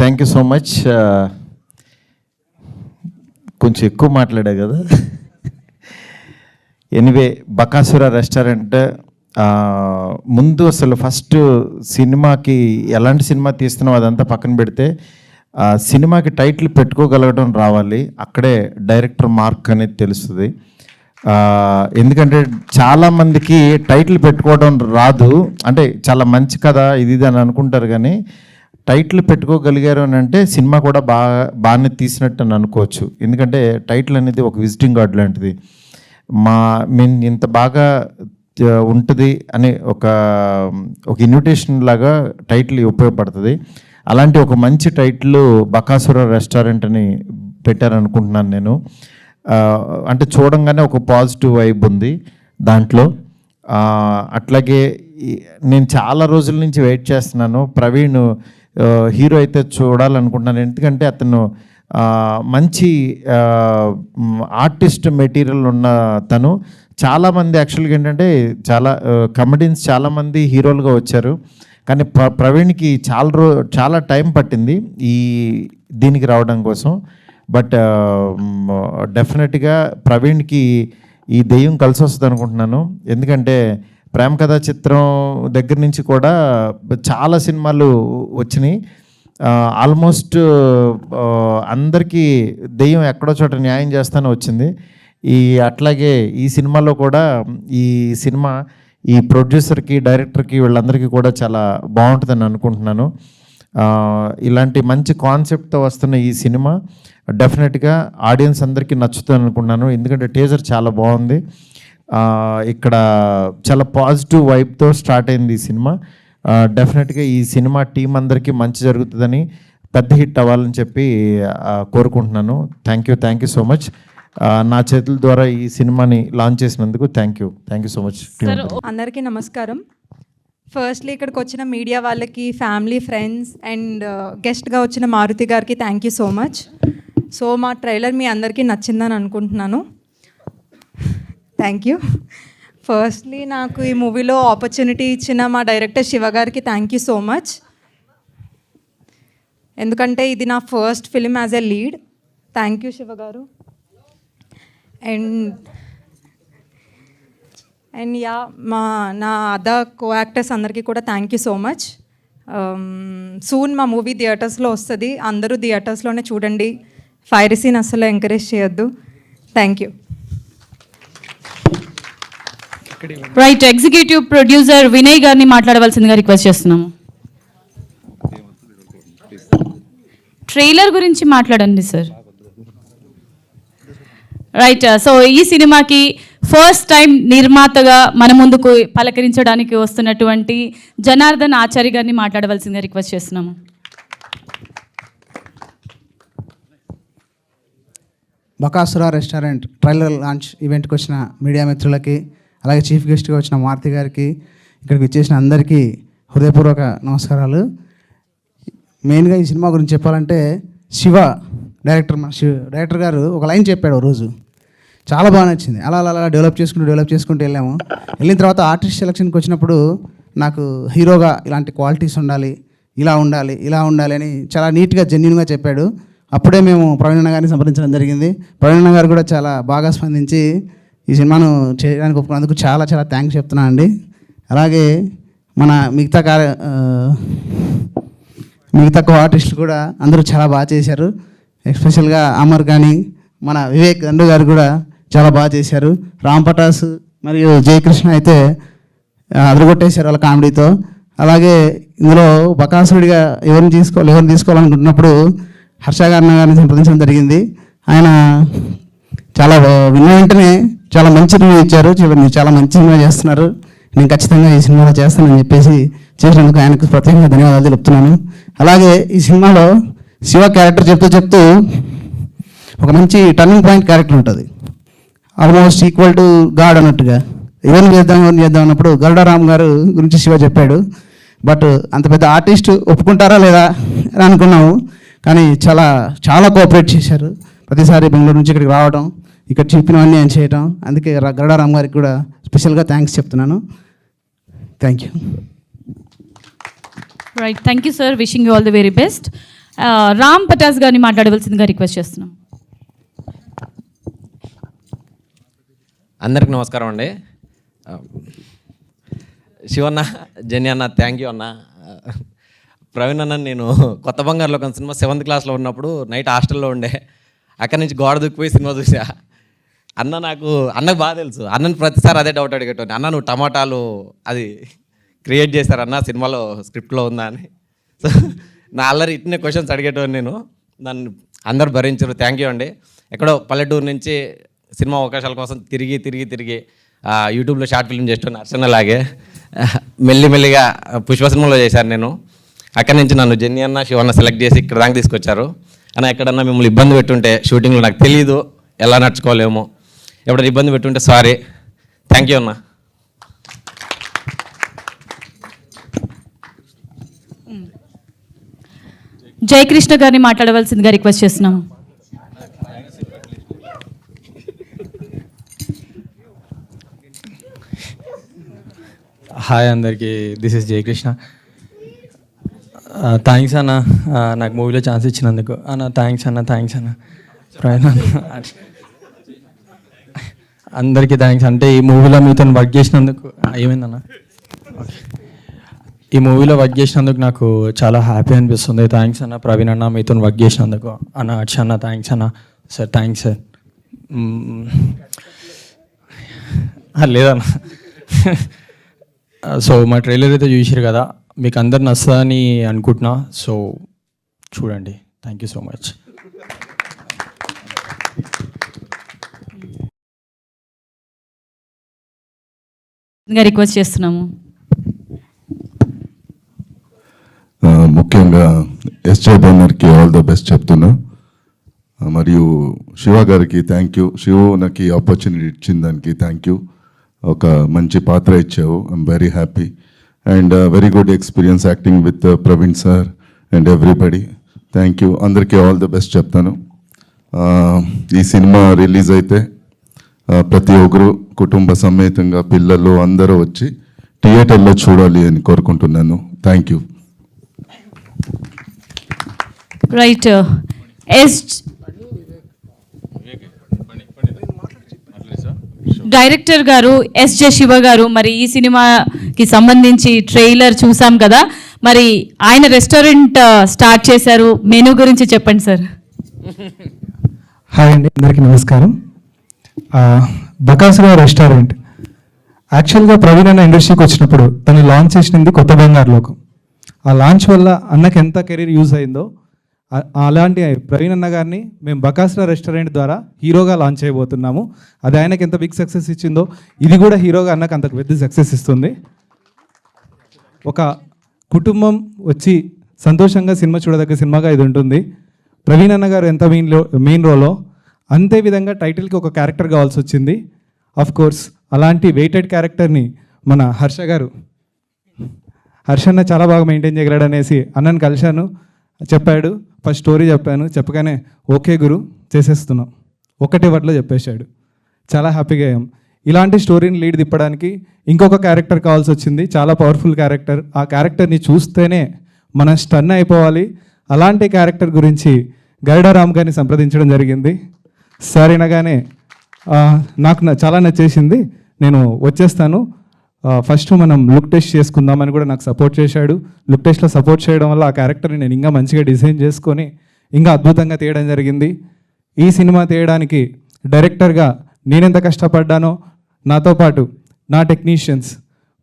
Thank you so much. కొంచెం ఎక్కువ మాట్లాడా కదా. ఎనీవే, బకాసుర రెస్టారెంట్ ముందు అసలు ఫస్ట్ సినిమాకి ఎలాంటి సినిమా తీస్తున్నాం అదంతా పక్కన పెడితే సినిమాకి టైటిల్ పెట్టుకోగలగడం రావాలి. అక్కడే డైరెక్టర్ మార్క్ అనేది తెలుస్తుంది. ఎందుకంటే చాలామందికి టైటిల్ పెట్టుకోవడం రాదు. అంటే చాలా మంచి కథ ఇది అని అనుకుంటారు, కానీ టైటిల్ పెట్టుకోగలిగారు అని అంటే సినిమా కూడా బాగానే తీసినట్టు అని అనుకోవచ్చు. ఎందుకంటే టైటిల్ అనేది ఒక విజిటింగ్ కార్డ్ లాంటిది. మేము ఇంత బాగా ఉంటుంది అని ఒక ఇన్విటేషన్ లాగా టైటిల్ ఉపయోగపడుతుంది. అలాంటి ఒక మంచి టైటిల్ బకాసుర రెస్టారెంట్ అని పెట్టారనుకుంటున్నాను నేను. అంటే చూడంగానే ఒక పాజిటివ్ వైబ్ ఉంది దాంట్లో. అట్లాగే నేను చాలా రోజుల నుంచి వెయిట్ చేస్తున్నాను. ప్రవీణ్ హీరో అయితే చూడాలనుకుంటున్నాను. ఎందుకంటే అతను మంచి ఆర్టిస్ట్ మెటీరియల్ ఉన్న తను. చాలామంది యాక్చువల్గా ఏంటంటే చాలా కమెడియన్స్ చాలామంది హీరోలుగా వచ్చారు, కానీ ప్రవీణ్కి చాలా టైం పట్టింది దీనికి రావడం కోసం. బట్ డెఫినెట్గా ప్రవీణ్కి ఈ దెయ్యం కలిసి వస్తుంది అనుకుంటున్నాను. ఎందుకంటే ప్రేమ కథా చిత్రం దగ్గర నుంచి కూడా చాలా సినిమాలు వచ్చినాయి. ఆల్మోస్ట్ అందరికీ దెయ్యం ఎక్కడో చోట న్యాయం చేస్తానే వచ్చింది. అట్లాగే ఈ సినిమాలో కూడా ఈ ప్రొడ్యూసర్కి, డైరెక్టర్కి, వీళ్ళందరికీ కూడా చాలా బాగుంటుందని అనుకుంటున్నాను. ఇలాంటి మంచి కాన్సెప్ట్తో వస్తున్న ఈ సినిమా డెఫినెట్గా ఆడియన్స్ అందరికీ నచ్చుతుంది అనుకుంటున్నాను. ఎందుకంటే టీజర్ చాలా బాగుంది. ఇక్కడ చాలా పాజిటివ్ వైబ్తో స్టార్ట్ అయింది ఈ సినిమా. డెఫినెట్గా ఈ సినిమా టీం అందరికీ మంచి జరుగుతుందని, పెద్ద హిట్ అవ్వాలని చెప్పి కోరుకుంటున్నాను. Thank you so much. నా చేతుల ద్వారా ఈ సినిమాని లాంచ్ చేసినందుకు థ్యాంక్ యూ సో మచ్. అందరికీ నమస్కారం. ఫస్ట్లీ ఇక్కడికి వచ్చిన మీడియా వాళ్ళకి, ఫ్యామిలీ, ఫ్రెండ్స్ అండ్ గెస్ట్గా వచ్చిన మారుతి గారికి thank you so much. So మా ట్రైలర్ మీ అందరికీ నచ్చిందని అనుకుంటున్నాను. Thank you. ఫస్ట్లీ నాకు ఈ మూవీలో ఆపర్చునిటీ ఇచ్చిన మా డైరెక్టర్ శివ గారికి థ్యాంక్ యూ సో మచ్. ఎందుకంటే ఇది నా first film as a lead. Thank you Shiva గారు. అండ్ నా అదర్ కో యాక్టర్స్ అందరికీ కూడా thank you so much. Soon మా మూవీ థియేటర్స్లో వస్తుంది. అందరూ థియేటర్స్లోనే చూడండి. ఫైర్ సీన్ అసలు ఎంకరేజ్ చేయొద్దు. Thank you. Right, executive producer Vinay గారిని మాట్లాడవలసిందిగా రిక్వెస్ట్ చేస్తున్నాము. ట్రైలర్ గురించి మాట్లాడండి సార్. రైట్, సో ఈ సినిమాకి ఫస్ట్ టైం నిర్మాతగా మన ముందుకు పలకరించడానికి వస్తున్నటువంటి జనార్దన్ ఆచారి గారిని మాట్లాడవలసిందిగా రిక్వెస్ట్ చేస్తున్నాము. బకాసుర రెస్టారెంట్ ట్రైలర్ లాంచ్ ఈవెంట్కి వచ్చిన మీడియా మిత్రులకి, అలాగే చీఫ్ గెస్ట్గా వచ్చిన మారుతి గారికి, ఇక్కడికి వచ్చేసిన అందరికీ హృదయపూర్వక నమస్కారాలు. మెయిన్గా ఈ సినిమా గురించి చెప్పాలంటే శివ డైరెక్టర్ గారు ఒక లైన్ చెప్పాడు ఓ రోజు, చాలా బాగా నచ్చింది. అలా డెవలప్ చేసుకుంటూ వెళ్ళాము. వెళ్ళిన తర్వాత ఆర్టిస్ట్ సెలక్షన్కి వచ్చినప్పుడు నాకు హీరోగా ఇలాంటి క్వాలిటీస్ ఉండాలి, ఇలా ఉండాలి అని చాలా నీట్గా జెన్యూన్గా చెప్పాడు. అప్పుడే మేము ప్రవీణ్ గారిని సంప్రదించడం జరిగింది. ప్రవీణ్ గారు కూడా చాలా బాగా స్పందించి ఈ సినిమాను చేయడానికి ఒప్పుకున్నందుకు చాలా థ్యాంక్స్ చెప్తున్నాను అండి. అలాగే మన మిగతా కో ఆర్టిస్టులు కూడా అందరూ చాలా బాగా చేశారు. ఎస్పెషల్గా అమర్ కానీ, మన వివేక్ దండు గారు కూడా చాలా బాగా చేశారు. రామ్ పటాస్ మరియు జయకృష్ణ అయితే అదరగొట్టేశారు వాళ్ళ కామెడీతో. అలాగే ఇందులో బకాసురుడిగా ఎవరిని తీసుకోవాలనుకుంటున్నప్పుడు హర్ష గారిని సంప్రదించడం జరిగింది. ఆయన చాలా విన్న వెంటనే చాలా మంచి రివ్యూ ఇచ్చారు. చాలా మంచి సినిమా చేస్తున్నారు, నేను ఖచ్చితంగా ఈ సినిమాలో చేస్తానని చెప్పేసి చేసినందుకు ఆయనకు ప్రత్యేకంగా ధన్యవాదాలు తెలుపుతున్నాను. అలాగే ఈ సినిమాలో శివ క్యారెక్టర్ చెప్తూ ఒక మంచి టర్నింగ్ పాయింట్ క్యారెక్టర్ ఉంటుంది. ఆల్మోస్ట్ ఈక్వల్ టు గాడ్ అన్నట్టుగా. ఎవరిని చేద్దాం అన్నప్పుడు గరుడారామ్ గారు గురించి శివ చెప్పాడు. బట్ అంత పెద్ద ఆర్టిస్ట్ ఒప్పుకుంటారా లేదా అని అనుకున్నాము, కానీ చాలా కోఆపరేట్ చేశారు. ప్రతిసారి బెంగళూరు నుంచి ఇక్కడికి రావడం, ఇక్కడ చెప్పినవన్నీ ఆయన చేయడం, అందుకే గరుడారామ్ గారికి కూడా స్పెషల్గా థ్యాంక్స్ చెప్తున్నాను. Thank you. Right, thank you sir, wishing you all the very best. Ram Patas గారిని మాట్లాడవలసిందిగా రిక్వెస్ట్ చేస్తున్నాం. అందరికి నమస్కారం అండి. శివన్న, జెన్నీ అన్న, థ్యాంక్ యూ అన్న. ప్రవీణ్ అన్న, నేను కొత్త బంగారు లోకం సినిమా 7th క్లాస్లో ఉన్నప్పుడు నైట్ హాస్టల్లో ఉండే, అక్కడి నుంచి గోడ దూకిపోయి సినిమా చూసా. అన్నకు బాగా తెలుసు, అన్నని ప్రతిసారి అదే డౌట్ అడిగేటోని, అన్న నువ్వు టమాటాలు అది క్రియేట్ చేశారన్న సినిమాలో స్క్రిప్ట్లో ఉందా అని. సో నా అల్లరి ఇట్నే క్వశ్చన్స్ అడిగేటోని నేను, నన్ను అందరు భరించారు. థ్యాంక్ యూ అండి. ఎక్కడో పల్లెటూరు నుంచి సినిమా అవకాశాల కోసం తిరిగి యూట్యూబ్లో షార్ట్ ఫిల్మ్ చేస్తాను అర్చనలాగే మెల్లిమెల్లిగా పుష్ప సినిమాలో చేశాను నేను. అక్కడి నుంచి నన్ను జెన్నీ అన్న, శివన్న సెలెక్ట్ చేసి ఇక్కడ దాకా తీసుకొచ్చారు. అన్న ఎక్కడన్నా మిమ్మల్ని ఇబ్బంది పెట్టుంటే షూటింగ్లో నాకు తెలియదు ఎలా నడుచుకోలేమో, ఎప్పుడైనా ఇబ్బంది పెట్టుంటే సారీ. థ్యాంక్ యూ అన్న. జయకృష్ణ గారిని మాట్లాడవలసిందిగా రిక్వెస్ట్ చేస్తున్నాం. హాయ్ అందరికీ, దిస్ ఇస్ జయకృష్ణ. థ్యాంక్స్ అన్న, నాకు మూవీలో ఛాన్స్ ఇచ్చినందుకు అన్న. థ్యాంక్స్ అన్న. అందరికీ థ్యాంక్స్. అంటే ఈ మూవీలో మీతో వర్క్ చేసినందుకు ఏమైందన్న, ఈ మూవీలో వర్క్ చేసినందుకు నాకు చాలా హ్యాపీ అనిపిస్తుంది. థ్యాంక్స్ అన్న. ప్రవీణ్ అన్న, మీతో వర్క్ చేసినందుకు అన్న. హర్ష అన్న, థ్యాంక్స్ అన్న. Sir thanks sir. లేదన్న. సో మా ట్రైలర్ అయితే చూసారు కదా, మీకు అందరు నచ్చదని అనుకుంటున్నా. సో చూడండి. Thank you so much. Request చేస్తున్నాము. ముఖ్యంగా ఎస్జే బన్నర్కి ఆల్ ద బెస్ట్ చెప్తున్నా. మరియు శివ గారికి థ్యాంక్ యూ. శివ నాకు ఈ ఆపర్చునిటీ ఇచ్చిన దానికి థ్యాంక్ యూ. ఒక మంచి పాత్ర ఇచ్చావు. I'm very happy and very good experience acting with Praveen sir and everybody. Thank you. అందరికీ ఆల్ ద బెస్ట్ చెప్తాను. ఈ సినిమా రిలీజ్ అయితే ప్రతి ఒక్కరు కుటుంబ సమేతంగా పిల్లలు అందరూ వచ్చి థియేటర్లో చూడాలి అని కోరుకుంటున్నాను. Thank you. రైట్, డైరెక్టర్ గారు ఎస్జే శివ గారు, మరి ఈ సినిమాకి సంబంధించి ట్రైలర్ చూసాం కదా, మరి ఆయన రెస్టారెంట్ స్టార్ట్ చేశారు, మెనూ గురించి చెప్పండి సార్. హాయ్ అండి, అందరికీ నమస్కారం. బకాసురా రెస్టారెంట్ యాక్చువల్గా ప్రవీణ్ అన్న ఇండస్ట్రీకి వచ్చినప్పుడు తను లాంచ్ చేసింది కొత్త బంగారు లోకం. ఆ లాంచ్ వల్ల అన్నకి ఎంత కెరీర్ యూజ్ అయిందో అలాంటి ప్రవీణ్ అన్న గారిని మేము బకాసురా రెస్టారెంట్ ద్వారా హీరోగా లాంచ్ చేయబోతున్నాము. అది ఆయనకి ఎంత బిగ్ సక్సెస్ ఇచ్చిందో ఇది కూడా హీరోగా అన్నకు అంత పెద్ద సక్సెస్ ఇస్తుంది. ఒక కుటుంబం వచ్చి సంతోషంగా సినిమా చూడదగ్గ సినిమాగా ఇది ఉంటుంది. ప్రవీణ్ అన్న గారు ఎంత మెయిన్ రోలో అంతే విధంగా టైటిల్కి ఒక క్యారెక్టర్ కావాల్సి వచ్చింది. ఆఫ్ కోర్స్ అలాంటి వెయిటెడ్ క్యారెక్టర్ని మన హర్షన్న చాలా బాగా మెయింటైన్ చేయగలడు అనేసి అన్నను కలిశాను, చెప్పాడు. ఫస్ట్ స్టోరీ చెప్పాను, చెప్పగానే ఓకే గురు చేసేస్తున్నాం, ఒకటే వర్డ్లో చెప్పేశాడు. చాలా హ్యాపీగా అయ్యాం. ఇలాంటి స్టోరీని లీడ్ తిప్పడానికి ఇంకొక క్యారెక్టర్ కావాల్సి వచ్చింది, చాలా పవర్ఫుల్ క్యారెక్టర్. ఆ క్యారెక్టర్ని చూస్తేనే మనం స్టన్ అయిపోవాలి. అలాంటి క్యారెక్టర్ గురించి గైడా రామ్ గారిని సంప్రదించడం జరిగింది. సార్ అనగానే నాకు చాలా నచ్చేసింది, నేను వచ్చేస్తాను, ఫస్ట్ మనం లుక్ టెస్ట్ చేసుకుందామని కూడా నాకు సపోర్ట్ చేశాడు. లుక్ టెస్ట్లో సపోర్ట్ చేయడం వల్ల ఆ క్యారెక్టర్ని నేను ఇంకా మంచిగా డిజైన్ చేసుకొని ఇంకా అద్భుతంగా తీయడం జరిగింది. ఈ సినిమా తీయడానికి డైరెక్టర్గా నేనెంత కష్టపడ్డానో నాతో పాటు నా టెక్నీషియన్స్,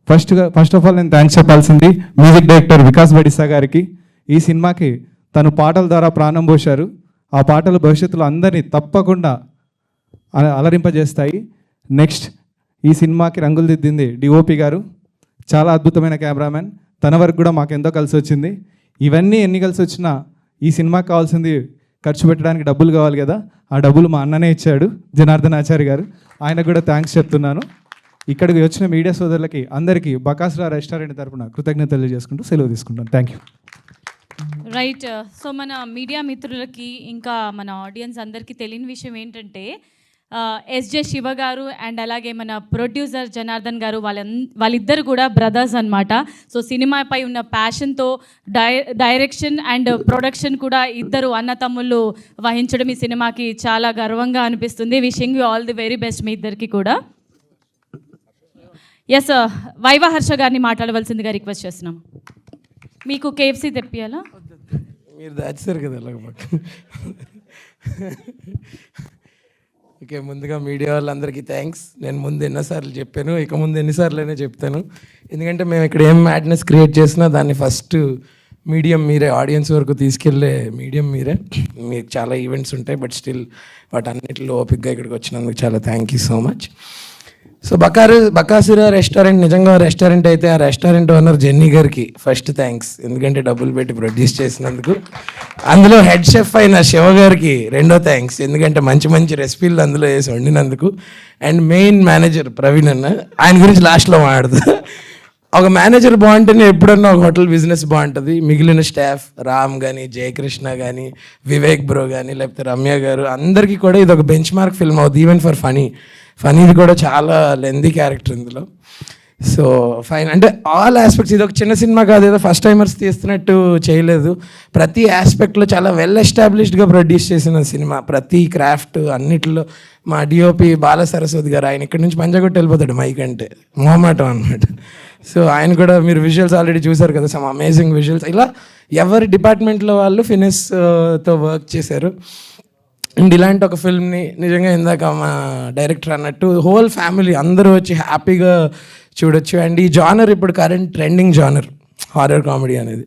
ఫస్ట్ ఆఫ్ ఆల్ నేను థ్యాంక్స్ చెప్పాల్సింది మ్యూజిక్ డైరెక్టర్ వికాస్ బడిసా గారికి. ఈ సినిమాకి తను పాటల ద్వారా ప్రాణం పోశారు. ఆ పాటలు భవిష్యత్తులో అందరినీ తప్పకుండా అలరింపజేస్తాయి. నెక్స్ట్ ఈ సినిమాకి రంగులు దిద్దింది డిఓపి గారు, చాలా అద్భుతమైన కెమెరామెన్. తన వరకు కూడా మాకెంతో కలిసి వచ్చింది. ఇవన్నీ ఎన్ని కలిసి వచ్చినా ఈ సినిమాకి కావాల్సింది ఖర్చు పెట్టడానికి డబ్బులు కావాలి కదా, ఆ డబ్బులు మా అన్ననే ఇచ్చాడు, జనార్దన్ ఆచార్య గారు. ఆయనకు కూడా థ్యాంక్స్ చెప్తున్నాను. ఇక్కడికి వచ్చిన మీడియా సోదరులకి అందరికీ బకాసురా రెస్టారెంట్ తరపున కృతజ్ఞతలు తెలియజేసుకుంటూ సెలవు తీసుకుంటాను. Thank you. రైట్, సో మన మీడియా మిత్రులకి ఇంకా మన ఆడియన్స్ అందరికీ తెలియని విషయం ఏంటంటే ఎస్జే శివ గారు అండ్ అలాగే మన ప్రొడ్యూసర్ జనార్దన్ గారు వాళ్ళిద్దరు కూడా బ్రదర్స్ అన్నమాట. సో సినిమాపై ఉన్న ప్యాషన్తో డైరెక్షన్ అండ్ ప్రొడక్షన్ కూడా ఇద్దరు అన్నతమ్ముళ్ళు వహించడం ఈ సినిమాకి చాలా గర్వంగా అనిపిస్తుంది. Wishing you all the very best మీ ఇద్దరికి కూడా. ఎస్, వైవా హర్ష గారిని మాట్లాడవలసిందిగా రిక్వెస్ట్ చేస్తున్నాం. మీకు కేఎఫ్సీ తెప్పియాలా? మీరు దాచేశారు కదా అలాగ పక్క. ఓకే, ముందుగా మీడియా వాళ్ళందరికీ థ్యాంక్స్. నేను ముందు ఎన్నోసార్లు చెప్పాను, ఇక ముందు ఎన్నిసార్లు అయినా చెప్తాను. ఎందుకంటే మేము ఇక్కడ ఏం మ్యాడ్నెస్ క్రియేట్ చేసినా దాన్ని ఫస్ట్ మీడియం మీరే, ఆడియన్స్ వరకు తీసుకెళ్ళే మీడియం మీరే. మీకు చాలా ఈవెంట్స్ ఉంటాయి, బట్ స్టిల్ వాటన్నిటిలో ఓపిక్గా ఇక్కడికి వచ్చినందుకు చాలా thank you so much. So Bakasura restaurant నిజంగా రెస్టారెంట్ అయితే ఆ రెస్టారెంట్ ఓనర్ జెన్నీ గారికి ఫస్ట్ థ్యాంక్స్, ఎందుకంటే డబ్బులు పెట్టి ప్రొడ్యూస్ చేసినందుకు. అందులో హెడ్ షెఫ్ అయిన శివ గారికి రెండో థ్యాంక్స్, ఎందుకంటే మంచి మంచి రెసిపీలు అందులో వేసి వండినందుకు. అండ్ మెయిన్ మేనేజర్ ప్రవీణ్ అన్న, ఆయన గురించి లాస్ట్లో మాట్లాడుతా. ఒక మేనేజర్ బాగుంటేనే ఎప్పుడన్నా ఒక హోటల్ బిజినెస్ బాగుంటుంది. మిగిలిన స్టాఫ్ రామ్ కానీ, జయకృష్ణ కానీ, వివేక్ బ్రో కానీ, లేకపోతే రమ్య గారు, అందరికీ కూడా ఇది ఒక బెంచ్ మార్క్ ఫిల్మ్ అవుతుంది. ఈవెన్ ఫర్ ఫనీది కూడా చాలా లెందీ క్యారెక్టర్ ఇందులో. సో ఫైన్ అంటే ఆల్ ఆస్పెక్ట్స్, ఇది ఒక చిన్న సినిమా కాదు, ఏదో ఫస్ట్ టైమర్స్ తీస్తున్నట్టు చేయలేదు. ప్రతి ఆస్పెక్ట్లో చాలా వెల్ ఎస్టాబ్లిష్డ్గా ప్రొడ్యూస్ చేసిన సినిమా. ప్రతి క్రాఫ్ట్ అన్నిటిలో మా డిఓపి బాల సరస్వతి గారు, ఆయన ఇక్కడి నుంచి పంజాగుట్ట వెళ్ళిపోతాడు మైక్ అంటే, మొహమాటం అనమాట. సో ఆయన కూడా మీరు విజువల్స్ ఆల్రెడీ చూసారు కదా, సమ్ అమేజింగ్ విజువల్స్. ఇలా ఎవరి డిపార్ట్మెంట్లో వాళ్ళు ఫినిష్తో వర్క్ చేశారు. అండ్ ఇలాంటి ఒక ఫిల్మ్ని నిజంగా ఇందాక మా డైరెక్టర్ అన్నట్టు హోల్ ఫ్యామిలీ అందరూ వచ్చి హ్యాపీగా చూడొచ్చు. అండ్ ఈ జానర్ ఇప్పుడు current trending genre horror comedy అనేది.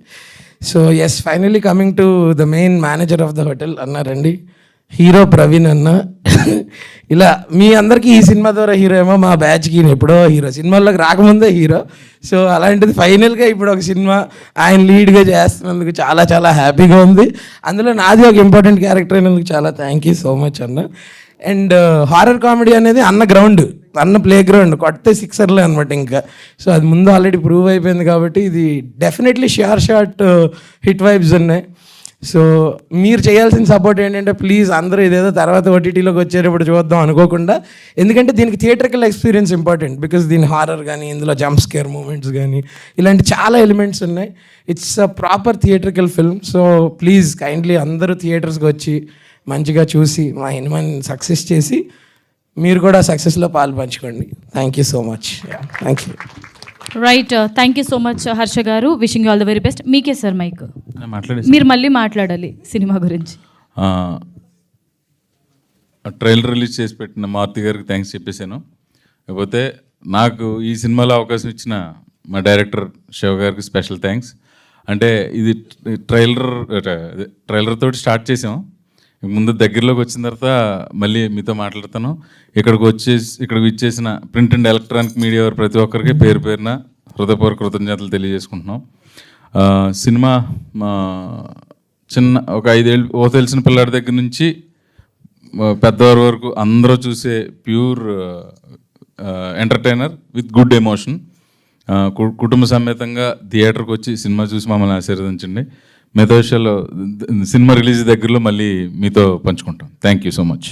So yes, finally coming to the main manager of the hotel అన్నారండి, హీరో ప్రవీణ్ అన్న. ఇలా మీ అందరికీ ఈ సినిమా ద్వారా హీరో ఏమో, మా బ్యాచ్కి ఎప్పుడో హీరో, సినిమాల్లోకి రాకముందే హీరో. సో అలాంటిది ఫైనల్గా ఇప్పుడు ఒక సినిమా ఆయన లీడ్గా చేస్తున్నందుకు చాలా చాలా హ్యాపీగా ఉంది. అందులో నాది ఒక ఇంపార్టెంట్ క్యారెక్టర్ అయినందుకు చాలా థ్యాంక్ యూ సో మచ్ అన్న. అండ్ హారర్ కామెడీ అనేది అన్న గ్రౌండ్, అన్న ప్లే గ్రౌండ్, కొడితే సిక్సర్లే అనమాట ఇంకా. సో అది ముందు ఆల్రెడీ ప్రూవ్ అయిపోయింది కాబట్టి ఇది డెఫినెట్లీ షార్ట్ హిట్ వైబ్స్ ఉన్నాయి. సో మీరు చేయాల్సిన సపోర్ట్ ఏంటంటే ప్లీజ్ అందరూ ఇదేదో తర్వాత ఓటీటీలోకి వచ్చేటప్పుడు చూద్దాం అనుకోకుండా, ఎందుకంటే దీనికి థియేటర్కల్ ఎక్స్పీరియన్స్ ఇంపార్టెంట్. బికాస్ దీని హారర్ కానీ, ఇందులో జంప్ స్కేర్ మూమెంట్స్ కానీ, ఇలాంటి చాలా ఎలిమెంట్స్ ఉన్నాయి. It's a proper theatrical film. So please kindly అందరూ థియేటర్స్కి వచ్చి మంచిగా చూసి మా ఇన్మన్ సక్సెస్ చేసి మీరు కూడా సక్సెస్లో పాలు పంచుకోండి. Thank you so much. Thank you. Right, thank you so much Harsha garu. Wishing you all the very best. మీకే సార్ మైక్, మీరు మళ్ళీ మాట్లాడాలి సినిమా గురించి. ట్రైలర్ రిలీజ్ చేసి పెట్టిన మారుతి గారికి థ్యాంక్స్ చెప్పేశాను. కాకపోతే నాకు ఈ సినిమాలో అవకాశం ఇచ్చిన మా డైరెక్టర్ శివ గారికి స్పెషల్ థ్యాంక్స్. అంటే ఇది ట్రైలర్ తోటి స్టార్ట్ చేసాం, ముందు దగ్గరలోకి వచ్చిన తర్వాత మళ్ళీ మీతో మాట్లాడతాను. ఇక్కడికి ఇచ్చేసిన ప్రింట్ అండ్ ఎలక్ట్రానిక్ మీడియా వారు ప్రతి ఒక్కరికి పేరు పేరున హృదయపూర్వక కృతజ్ఞతలు తెలియజేసుకుంటున్నాం. సినిమా చిన్న ఒక 5 ఏళ్ళు తెలిసిన పిల్లాడి దగ్గర నుంచి పెద్దవారి వరకు అందరూ చూసే pure entertainer with good emotion. కుటుంబ సమేతంగా థియేటర్కి వచ్చి సినిమా చూసి మమ్మల్ని ఆశీర్వదించండి. మిగతా విషయాల్లో సినిమా రిలీజ్ దగ్గరలో మళ్ళీ మీతో పంచుకుంటాం. Thank you so much.